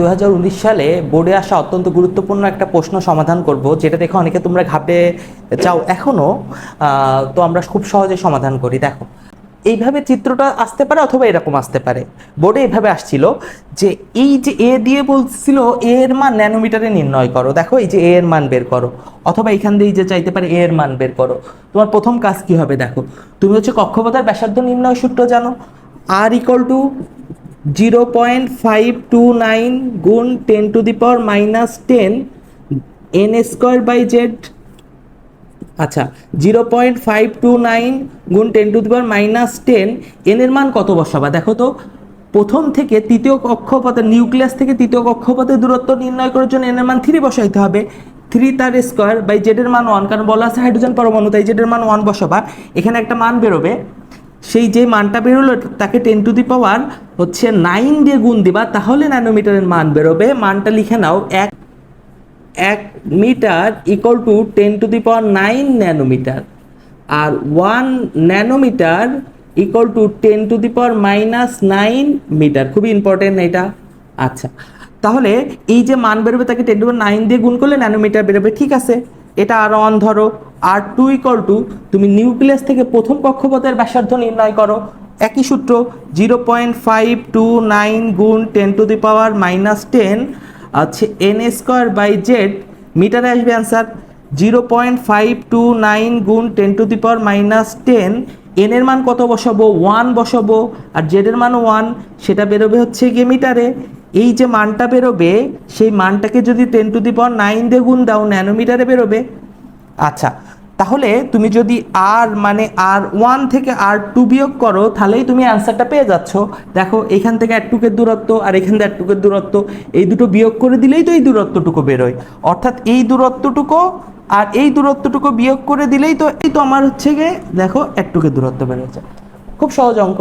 2019 সালে বোর্ডে আসা অত্যন্ত গুরুত্বপূর্ণ একটা প্রশ্ন সমাধান করব, যেটা দেখে অনেকে তোমরা ঘাবড়ে যাও এখনো। তো আমরা খুব সহজে সমাধান করি। দেখো, এইভাবে চিত্রটা আসতে পারে অথবা এরকম আসতে পারে। বোর্ডে এইভাবে আসছিল যে এই যে এ দিয়ে বলছিল এ এর মান ন্যানোমিটারে নির্ণয় করো। দেখো, এই যে এ এর মান বের করো, অথবা এখান দিয়ে যে চাইতে পারে এ এর মান বের করো। তোমার প্রথম কাজ কি হবে? দেখো, তুমি হচ্ছে কক্ষপথের ব্যাসার্ধ নির্ণয় সূত্র জানো, আর ইকুয়াল টু 0.529 গুণ 10⁻⁻10 এন স্কোয়ার বাই জেড। আচ্ছা, 0.529 গুণ 10⁻⁻10 এন এর মান কত বসাবা? দেখো তো, প্রথম থেকে তৃতীয় কক্ষপথের নিউক্লিয়াস থেকে তৃতীয় কক্ষপথের দূরত্ব নির্ণয় করার জন্য এন এর মান 3 বসাইতে হবে। 3 তার স্কোয়ার বাই জেড এর মান 1, কারণ বলা আছে হাইড্রোজেন পরমাণু, তাই জেড এর মান 1 বসাবা। এখানে একটা মান বেরোবে, সেই যে মানটা বেরোলো তাকে 10⁻9 দিয়ে গুণ দিবা, তাহলে ন্যানোমিটারের মান বেরোবে। মানটা লিখে নাও, 1 মিটার ইকুয়াল টু 10⁻9 ন্যানোমিটার, আর 1 ন্যানোমিটার ইকুয়াল টু 10⁻⁻9 মিটার। খুবই ইম্পর্টেন্ট এটা। আচ্ছা, তাহলে এই যে মান বেরোবে তাকে 10⁻9 দিয়ে গুণ করলে ন্যানোমিটার বেরোবে। ঠিক আছে, এটা আর অন ধরো। আর টু ইকুয়াল টু, তুমি নিউক্লিয়াস থেকে প্রথম কক্ষপথের ব্যাসার্ধ নির্ণয় করো, একই সূত্র, 0.529 গুণ 10⁻⁻10 আছে এন স্কোয়ার বাই জেড, মিটারে আসবে অ্যান্সার। 0.529 গুণ 10⁻⁻10 এন এর মান কত বসাবো? 1 বসাবো, আর জেড এর মান 1, সেটা বেরোবে হচ্ছে গিয়ে মিটারে। এই যে মানটা বেরোবে সেই মানটাকে যদি 10⁻9 দিয়ে গুণ দাও, ন্যানোমিটারে বেরোবে। আচ্ছা, তাহলে তুমি যদি R1 থেকে R2 বিয়োগ করো, তাহলেই তুমি অ্যান্সারটা পেয়ে যাচ্ছ। দেখো, এখান থেকে এটুকের দূরত্ব আর এখান থেকে এটুকের দূরত্ব, এই দুটো বিয়োগ করে দিলেই তো এই দূরত্বটুকু বেরোয়। অর্থাৎ এই দূরত্বটুকু আর এই দূরত্বটুকু বিয়োগ করে দিলেই তো আমার হচ্ছে গিয়ে দেখো এটুকের দূরত্ব বেরোচ্ছে। খুব সহজ অঙ্ক।